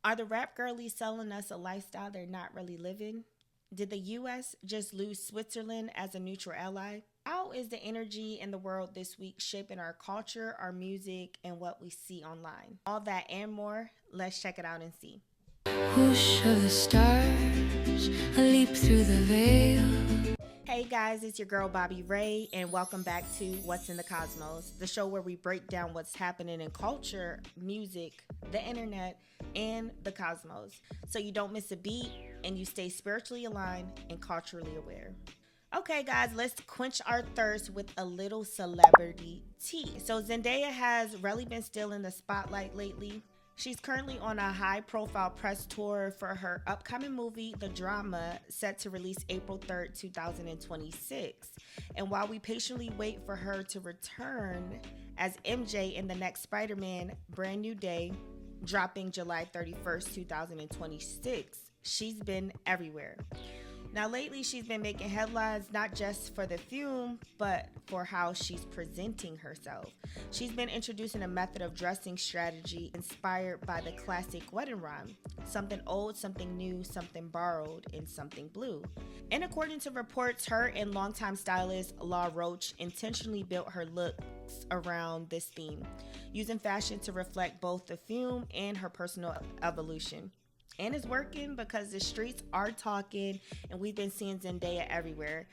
Are the rap girlies selling us a lifestyle they're not really living? Did the US just lose Switzerland as a neutral ally? How is the energy in the world this week shaping our culture, our music, and what we see online? All that and more. Let's check it out and see. Whoosh of the stars, a leap through the veil. Hey guys, it's your girl Bobby Ray, and welcome back to What's in the Cosmos, the show where we break down what's happening in culture, music, the internet, and the cosmos, so you don't miss a beat and you stay spiritually aligned and culturally aware. Okay, guys, let's quench our thirst with a little celebrity tea. So Zendaya has really been still in the spotlight lately. She's currently on a high-profile press tour for her upcoming movie, The Drama, set to release April 3rd, 2026. And while we patiently wait for her to return as MJ in the next Spider-Man Brand New Day, dropping July 31st, 2026, she's been everywhere. Now, lately, she's been making headlines not just for the film, but for how she's presenting herself. She's been introducing a method of dressing strategy inspired by the classic wedding rhyme: something old, something new, something borrowed, and something blue. And according to reports, her and longtime stylist R.a.e intentionally built her looks around this theme, using fashion to reflect both the film and her personal evolution. And it's working because the streets are talking, and we've been seeing Zendaya everywhere.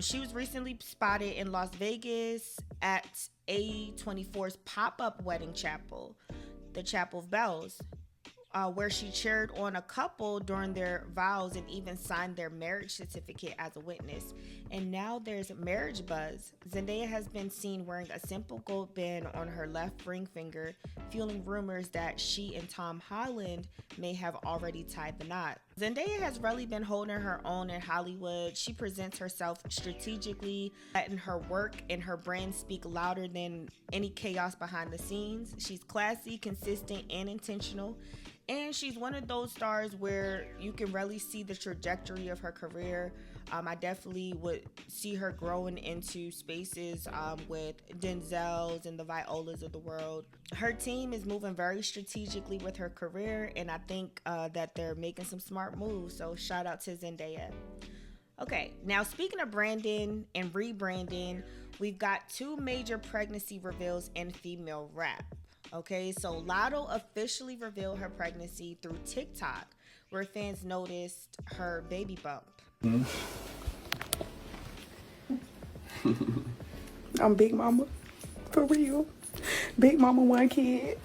She was recently spotted in Las Vegas at A24's pop-up wedding chapel, the Chapel of Bells, where she cheered on a couple during their vows and even signed their marriage certificate as a witness. And now there's marriage buzz. Zendaya has been seen wearing a simple gold band on her left ring finger, fueling rumors that she and Tom Holland may have already tied the knot. Zendaya has really been holding her own in Hollywood. She presents herself strategically, letting her work and her brand speak louder than any chaos behind the scenes. She's classy, consistent, and intentional. And she's one of those stars where you can really see the trajectory of her career. I definitely would see her growing into spaces with Denzels and the Violas of the world. Her team is moving very strategically with her career, and I think that they're making some smart moves. So shout out to Zendaya. Okay, now speaking of branding and rebranding, we've got two major pregnancy reveals in female rap. Okay, so Lotto officially revealed her pregnancy through TikTok, where fans noticed her baby bump. I'm Big Mama, for real. Big Mama, one kid.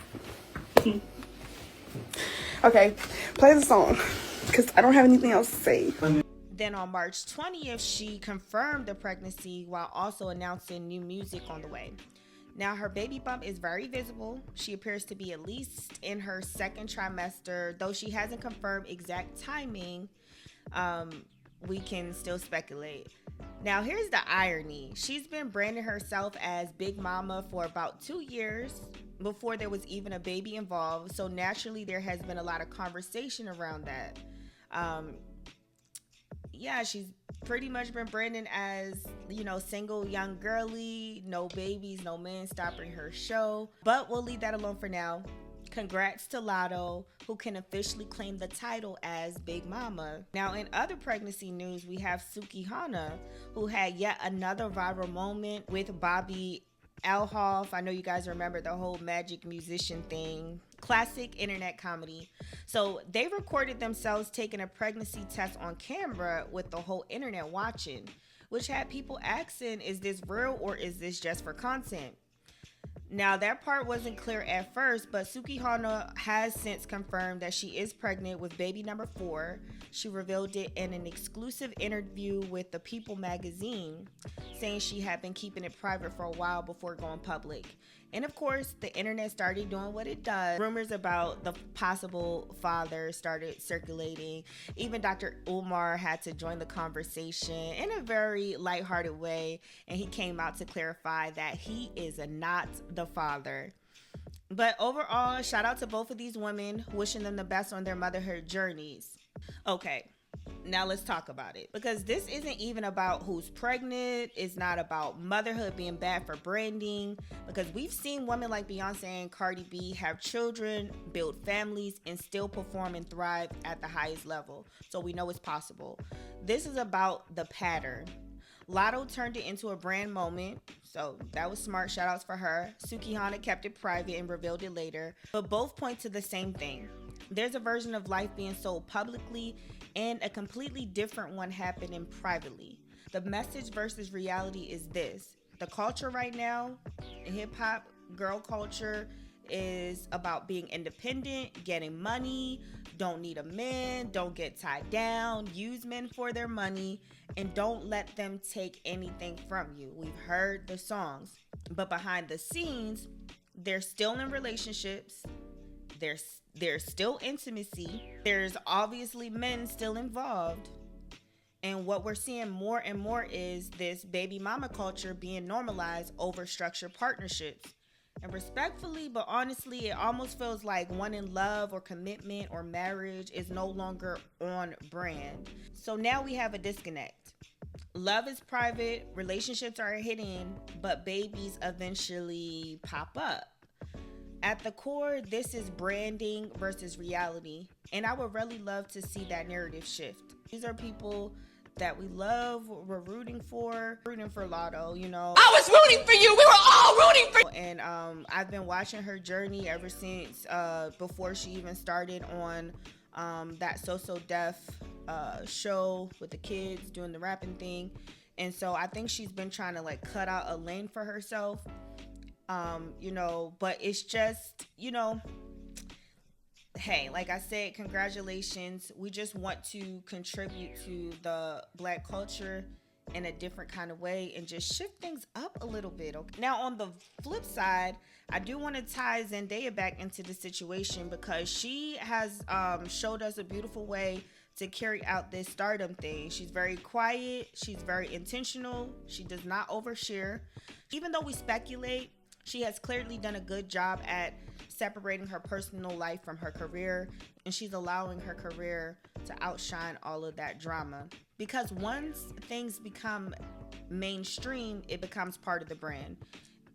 Okay, play the song, because I don't have anything else to say. Then on March 20th, she confirmed the pregnancy while also announcing new music on the way. Now, her baby bump is very visible. She appears to be at least in her second trimester, though she hasn't confirmed exact timing. We can still speculate. Now, here's the irony. She's been branding herself as Big Mama for about 2 years before there was even a baby involved. So naturally, there has been a lot of conversation around that. She's pretty much been branding as, single young girly, no babies, no man stopping her show. But we'll leave that alone for now. Congrats to Lotto, who can officially claim the title as Big Mama. Now, in other pregnancy news, we have Suki Hana, who had yet another viral moment with Bobby Alhoff. I know you guys remember the whole magic musician thing. Classic internet comedy. So they recorded themselves taking a pregnancy test on camera with the whole internet watching, which had people asking, is this real or is this just for content? Now, that part wasn't clear at first, but Suki Hana has since confirmed that she is pregnant with baby number 4. She revealed it in an exclusive interview with the People magazine, saying she had been keeping it private for a while before going public. And of course, the internet started doing what it does. Rumors about the possible father started circulating. Even Dr. Umar had to join the conversation in a very lighthearted way, and he came out to clarify that he is not the father. But overall, shout out to both of these women, wishing them the best on their motherhood journeys. Okay, Now let's talk about it, because this isn't even about who's pregnant. It's not about motherhood being bad for branding, because we've seen women like Beyonce and Cardi B have children, build families, and still perform and thrive at the highest level. So we know it's possible. This is about the pattern. Lotto turned it into a brand moment, so that was smart. Shout outs for her. Sukihana kept it private and revealed it later, but both point to the same thing. There's a version of life being sold publicly and a completely different one happening privately. The message versus reality is this: the culture right now, hip hop, girl culture, is about being independent, getting money, don't need a man, don't get tied down, use men for their money, and don't let them take anything from you. We've heard the songs, but behind the scenes, they're still in relationships. There's still intimacy. There's obviously men still involved. And what we're seeing more and more is this baby mama culture being normalized over structured partnerships. And respectfully, but honestly, it almost feels like wanting love or commitment or marriage is no longer on brand. So now we have a disconnect. Love is private, relationships are hidden, but babies eventually pop up. At the core, this is branding versus reality. And I would really love to see that narrative shift. These are people that we love, we're rooting for Lotto, you know. I was rooting for you. We were all rooting for you. And I've been watching her journey ever since before she even started on that So Def show with the kids doing the rapping thing. And so I think she's been trying to like cut out a lane for herself. You know, but it's just, you know, hey, like I said, congratulations. We just want to contribute to the Black culture in a different kind of way and just shift things up a little bit. Okay? Now, on the flip side, I do want to tie Zendaya back into the situation, because she has showed us a beautiful way to carry out this stardom thing. She's very quiet. She's very intentional. She does not overshare. Even though we speculate, she has clearly done a good job at separating her personal life from her career, and she's allowing her career to outshine all of that drama. Because once things become mainstream, it becomes part of the brand,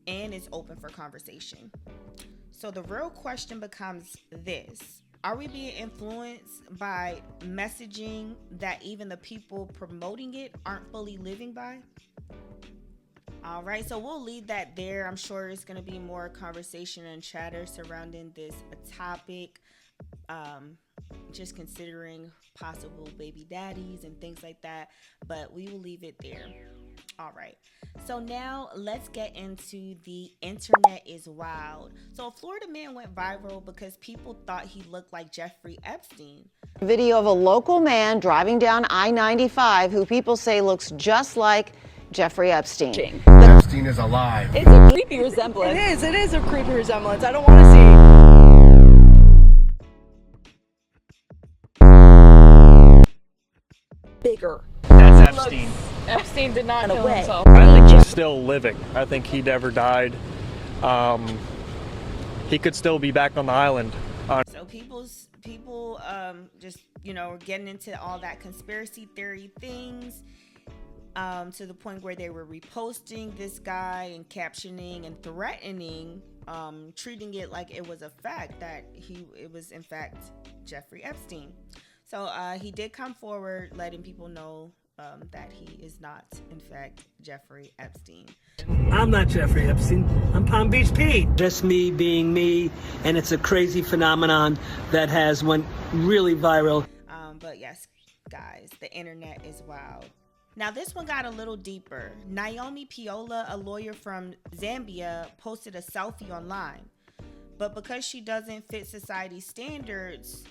and it's open for conversation. So the real question becomes this: are we being influenced by messaging that even the people promoting it aren't fully living by? All right, so we'll leave that there. I'm sure it's going to be more conversation and chatter surrounding this topic, just considering possible baby daddies and things like that, but we will leave it there. All right, so now let's get into the internet is wild. So a Florida man went viral because people thought he looked like Jeffrey Epstein. Video of a local man driving down I-95 who people say looks just like Jeffrey Epstein. Epstein is alive. It's a creepy resemblance. It is a creepy resemblance. I don't want to see bigger. That's Epstein. Epstein did not kill himself. I think he's still living. I think he never died. He could still be back on the island. So people just, you know, getting into all that conspiracy theory things, to the point where they were reposting this guy and captioning and threatening, treating it like it was a fact that it was in fact Jeffrey Epstein. So he did come forward letting people know that he is not in fact Jeffrey Epstein. I'm not Jeffrey Epstein. I'm Palm Beach Pete. Just me being me, and it's a crazy phenomenon that has went really viral. But yes, guys, the internet is wild. Now, this one got a little deeper. Naomi Piola, a lawyer from Zambia, posted a selfie online. But because she doesn't fit society's standards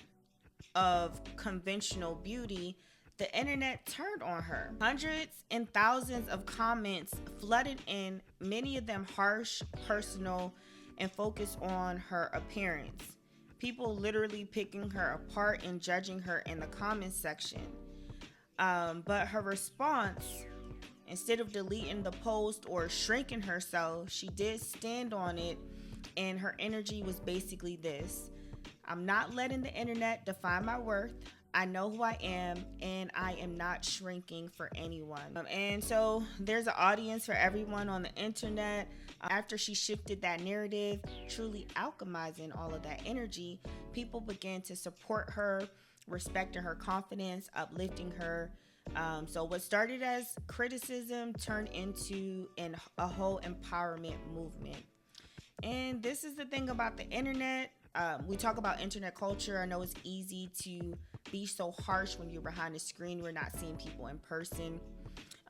of conventional beauty, the internet turned on her. Hundreds and thousands of comments flooded in, many of them harsh, personal, and focused on her appearance. People literally picking her apart and judging her in the comments section. But her response, instead of deleting the post or shrinking herself, she did stand on it, and her energy was basically this: I'm not letting the internet define my worth. I know who I am, and I am not shrinking for anyone. And so there's an audience for everyone on the internet. After she shifted that narrative, truly alchemizing all of that energy, people began to support her, respecting her confidence, uplifting her. So what started as criticism turned into a whole empowerment movement. And this is the thing about the internet. We talk about internet culture. I know it's easy to be so harsh when you're behind a screen. We're not seeing people in person.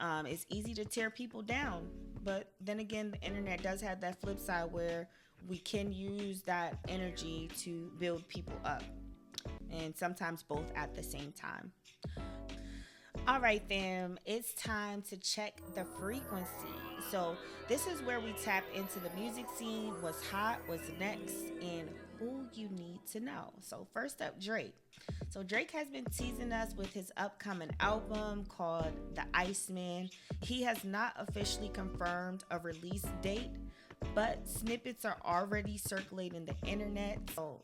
It's easy to tear people down. But then again, the internet does have that flip side where we can use that energy to build people up. And sometimes both at the same time. All right, fam, it's time to check the frequency. So this is where we tap into the music scene, what's hot, what's next, and who you need to know. So first up, Drake. So Drake has been teasing us with his upcoming album called The Iceman. He has not officially confirmed a release date, but snippets are already circulating the internet. So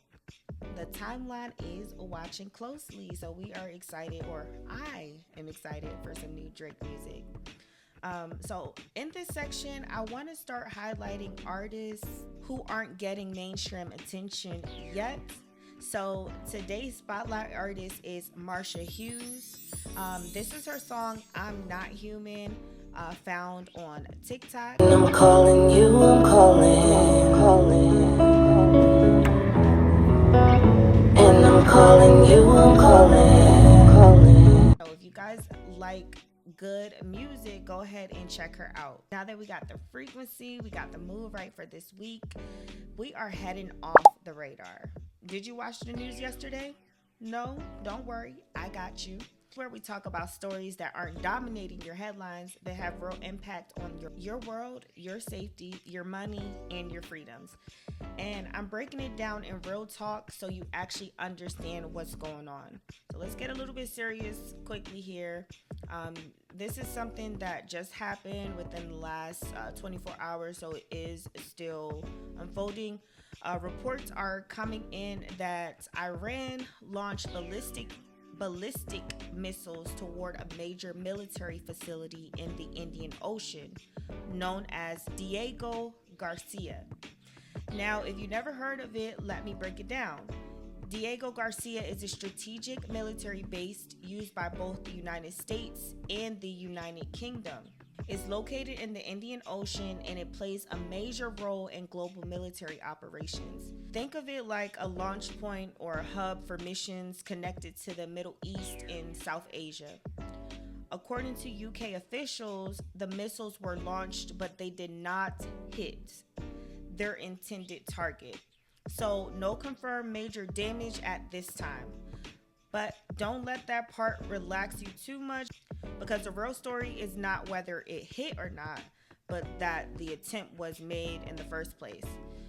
the timeline is watching closely, so we are excited, or I am excited for some new Drake music. So in this section, I want to start highlighting artists who aren't getting mainstream attention yet. So today's spotlight artist is Marsha Hughes. This is her song "I'm Not Human," found on TikTok. I'm calling you, I'm calling. And I'm calling you, I'm calling. So if you guys like good music, go ahead and check her out. Now that we got the frequency, we got the move right for this week, we are heading off the radar. Did you watch the news yesterday? No? Don't worry, I got you. Where we talk about stories that aren't dominating your headlines but have real impact on your world, your safety, your money, and your freedoms. And I'm breaking it down in real talk so you actually understand what's going on. So let's get a little bit serious quickly here. This is something that just happened within the last 24 hours, so it is still unfolding. Reports are coming in that Iran launched ballistic missiles toward a major military facility in the Indian Ocean, known as Diego Garcia. Now, if you never heard of it, let me break it down. Diego Garcia is a strategic military base used by both the United States and the United Kingdom. It's located in the Indian Ocean, and it plays a major role in global military operations. Think of it like a launch point or a hub for missions connected to the Middle East and South Asia. According to UK officials, the missiles were launched, but they did not hit their intended target. So no confirmed major damage at this time. But don't let that part relax you too much, because the real story is not whether it hit or not, but that the attempt was made in the first place.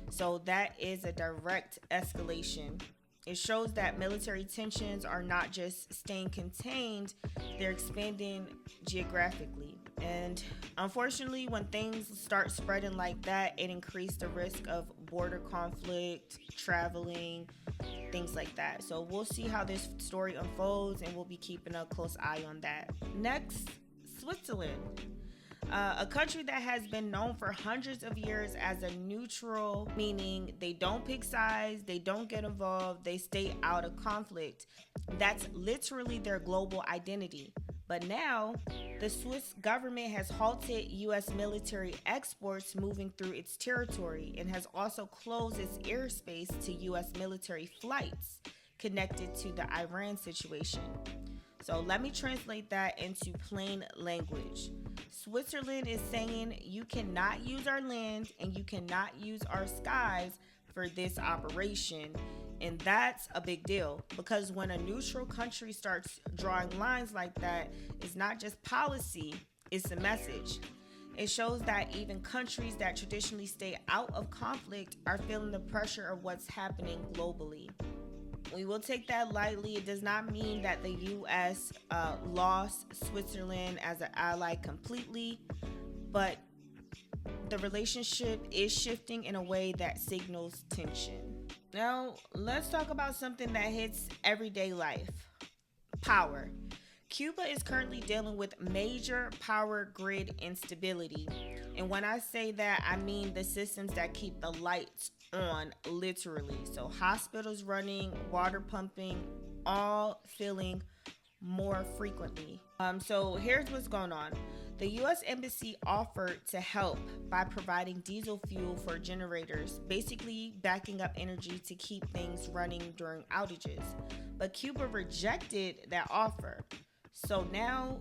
So that is a direct escalation. It shows that military tensions are not just staying contained, they're expanding geographically. And unfortunately, when things start spreading like that, it increases the risk of border conflict, traveling, things like that. So we'll see how this story unfolds, and we'll be keeping a close eye on that. Next, Switzerland. A country that has been known for hundreds of years as a neutral, meaning they don't pick sides, they don't get involved, they stay out of conflict. That's literally their global identity. But now, the Swiss government has halted U.S. military exports moving through its territory and has also closed its airspace to U.S. military flights connected to the Iran situation. So let me translate that into plain language. Switzerland is saying you cannot use our land and you cannot use our skies for this operation. And that's a big deal, because when a neutral country starts drawing lines like that, it's not just policy, it's a message. It shows that even countries that traditionally stay out of conflict are feeling the pressure of what's happening globally. We will take that lightly. It does not mean that the U.S. Lost Switzerland as an ally completely, but the relationship is shifting in a way that signals tension. Now, let's talk about something that hits everyday life. Power. Cuba is currently dealing with major power grid instability. And when I say that, I mean the systems that keep the lights on, literally. So hospitals running, water pumping, all failing more frequently. So here's what's going on. The U.S. Embassy offered to help by providing diesel fuel for generators, basically backing up energy to keep things running during outages. But Cuba rejected that offer. So now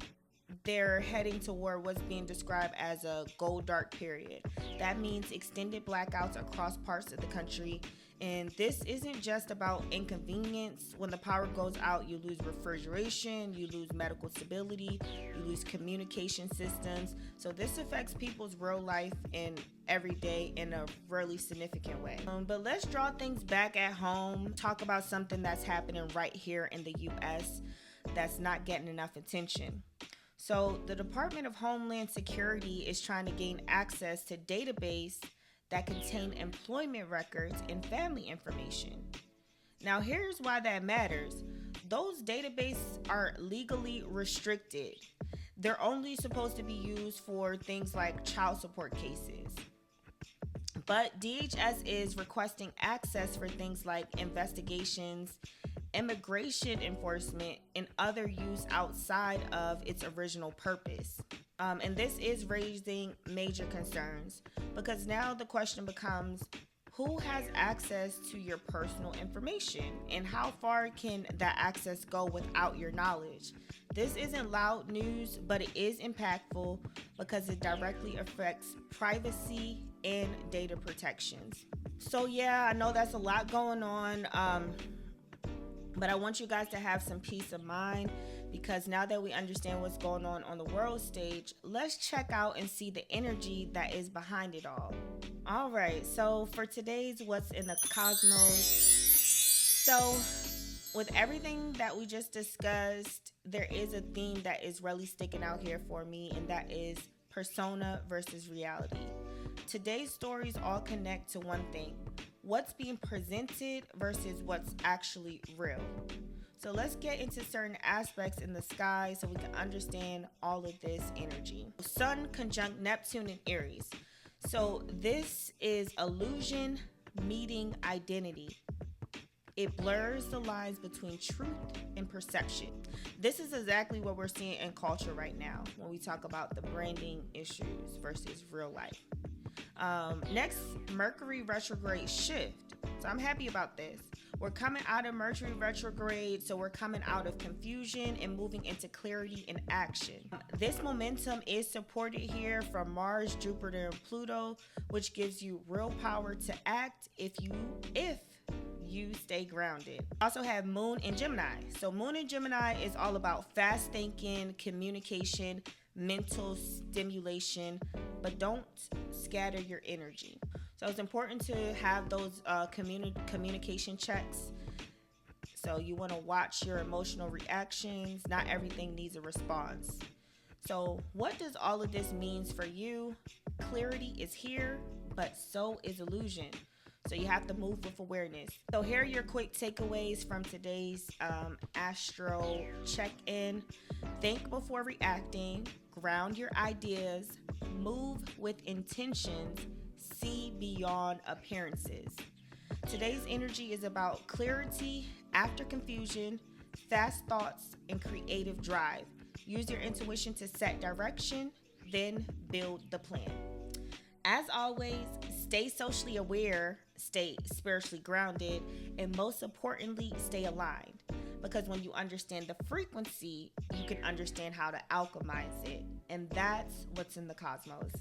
they're heading toward what's being described as a gold dark period. That means extended blackouts across parts of the country. And this isn't just about inconvenience. When the power goes out, you lose refrigeration, you lose medical stability, you lose communication systems. So this affects people's real life and every day in a really significant way. But let's draw things back at home, talk about something that's happening right here in the U.S. that's not getting enough attention. So the Department of Homeland Security is trying to gain access to databases that contain employment records and family information. Now, here's why that matters. Those databases are legally restricted. They're only supposed to be used for things like child support cases. But DHS is requesting access for things like investigations, immigration enforcement, and other use outside of its original purpose. And this is raising major concerns because now the question becomes, who has access to your personal information and how far can that access go without your knowledge? This isn't loud news, but it is impactful because it directly affects privacy and data protections. So yeah, I know that's a lot going on. But I want you guys to have some peace of mind because now that we understand what's going on the world stage, let's check out and see the energy that is behind it all. All right, so for today's What's in the Cosmos. So with everything that we just discussed, there is a theme that is really sticking out here for me, and that is persona versus reality. Today's stories all connect to one thing: what's being presented versus what's actually real. So let's get into certain aspects in the sky so we can understand all of this energy. Sun conjunct Neptune in Aries. So this is illusion meeting identity. It blurs the lines between truth and perception. This is exactly what we're seeing in culture right now when we talk about the branding issues versus real life. Next, Mercury retrograde shift. So I'm happy about this. We're coming out of Mercury retrograde, so we're coming out of confusion and moving into clarity and action. This momentum is supported here from Mars, Jupiter, and Pluto, which gives you real power to act if you stay grounded. Also have Moon in Gemini. So Moon in Gemini is all about fast thinking, communication, mental stimulation, but don't scatter your energy. So it's important to have those communication checks. So you want to watch your emotional reactions. Not everything needs a response. So what does all of this mean for you? Clarity is here, but so is illusion. So you have to move with awareness. So here are your quick takeaways from today's astro check-in. Think before reacting. Ground your ideas. Move with intentions. See beyond appearances. Today's energy is about clarity after confusion, fast thoughts, and creative drive. Use your intuition to set direction, then build the plan. As always, stay socially aware, stay spiritually grounded, and most importantly, stay aligned. Because when you understand the frequency, you can understand how to alchemize it. And that's what's in the cosmos.